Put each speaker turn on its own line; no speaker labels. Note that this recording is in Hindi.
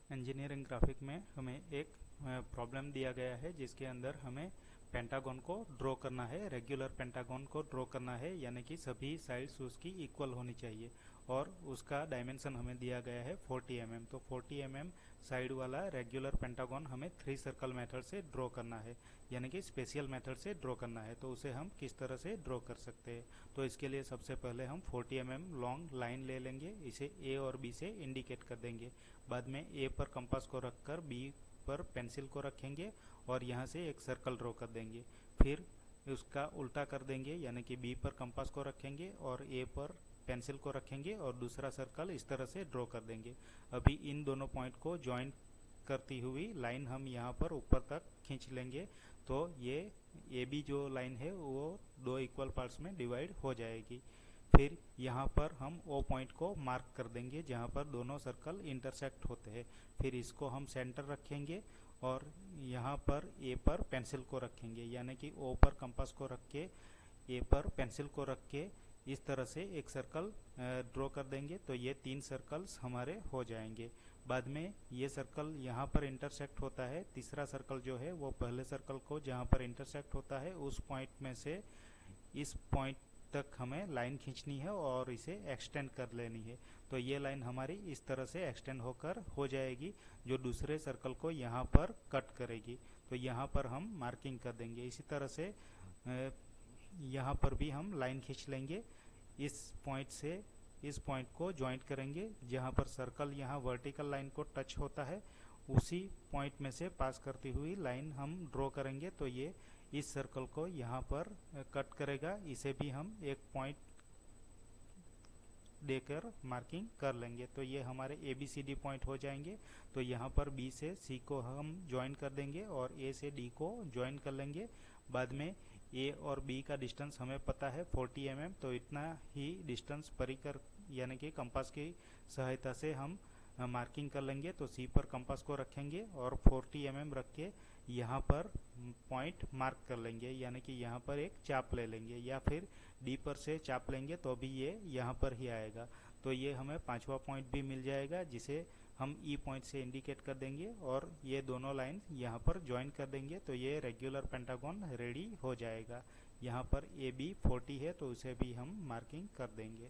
इंजीनियरिंग ग्राफिक में हमें एक प्रॉब्लम दिया गया है जिसके अंदर हमें पेंटागन को ड्रॉ करना है। रेगुलर पेंटागन को ड्रॉ करना है, यानी कि सभी साइड्स उसकी इक्वल होनी चाहिए और उसका डायमेंशन हमें दिया गया है 40 mm। तो 40 mm साइड वाला रेगुलर पेंटागन हमें 3 सर्कल मेथड से ड्रॉ करना है, यानी कि स्पेशल मेथड से ड्रॉ करना है। तो उसे हम किस तरह से ड्रॉ कर सकते हैं? तो इसके लिए सबसे पहले हम 40 mm लॉन्ग लाइन ले लेंगे, इसे ए और बी से इंडिकेट कर देंगे। बाद में ए पर कंपास को रखकर बी पर पेंसिल को रखेंगे और यहाँ से एक सर्कल ड्रॉ कर देंगे। फिर उसका उल्टा कर देंगे, यानी कि बी पर कंपास को रखेंगे और ए पर पेंसिल को रखेंगे और दूसरा सर्कल इस तरह से ड्रॉ कर देंगे। अभी इन दोनों पॉइंट को ज्वाइन करती हुई लाइन हम यहाँ पर ऊपर तक खींच लेंगे। तो ये ए बी जो लाइन है वो दो इक्वल पार्ट्स में डिवाइड हो जाएगी। फिर यहाँ पर हम ओ पॉइंट को मार्क कर देंगे जहाँ पर दोनों सर्कल इंटरसेक्ट होते हैं। फिर इसको हम सेंटर रखेंगे और यहाँ पर ए पर पेंसिल को रखेंगे, यानी कि ओ पर कंपास को रख के ए पर पेंसिल को रख के इस तरह से एक सर्कल ड्रॉ कर देंगे। तो ये 3 सर्कल्स हमारे हो जाएंगे। बाद में ये सर्कल यहाँ पर इंटरसेक्ट होता है। तीसरा सर्कल जो है वो पहले सर्कल को जहाँ पर इंटरसेक्ट होता है उस पॉइंट में से इस पॉइंट तक हमें लाइन खींचनी है और इसे एक्सटेंड कर लेनी है। तो ये लाइन हमारी इस तरह से एक्सटेंड होकर हो जाएगी जो दूसरे सर्कल को यहाँ पर कट करेगी। तो यहाँ पर हम मार्किंग कर देंगे। इसी तरह से यहाँ पर भी हम लाइन खींच लेंगे। इस पॉइंट से इस पॉइंट को ज्वाइंट करेंगे जहाँ पर सर्कल यहाँ वर्टिकल लाइन को टच होता है, उसी पॉइंट में से पास करती हुई लाइन हम ड्रॉ करेंगे। तो ये इस सर्कल को यहाँ पर कट करेगा। इसे भी हम एक पॉइंट देकर मार्किंग कर लेंगे। तो ये हमारे A B C D point हो जाएंगे। तो यहाँ पर बी से सी को हम ज्वाइन कर देंगे और ए से डी को ज्वाइन कर लेंगे। बाद में ए और बी का डिस्टेंस हमें पता है 40 mm। तो इतना ही डिस्टेंस परिकर यानी कि कंपास की सहायता से हम मार्किंग कर लेंगे। तो सी पर कंपास को रखेंगे और 40 mm रख के यहाँ पर पॉइंट मार्क कर लेंगे, यानी कि यहाँ पर एक चाप ले लेंगे, या फिर डी पर से चाप लेंगे तो भी ये यहाँ पर ही आएगा। तो ये हमें 5वां पॉइंट भी मिल जाएगा जिसे हम ई पॉइंट से इंडिकेट कर देंगे और ये दोनों लाइन यहाँ पर ज्वाइन कर देंगे। तो ये रेगुलर पेंटागन रेडी हो जाएगा। यहाँ पर ए बी 40 है तो उसे भी हम मार्किंग कर देंगे।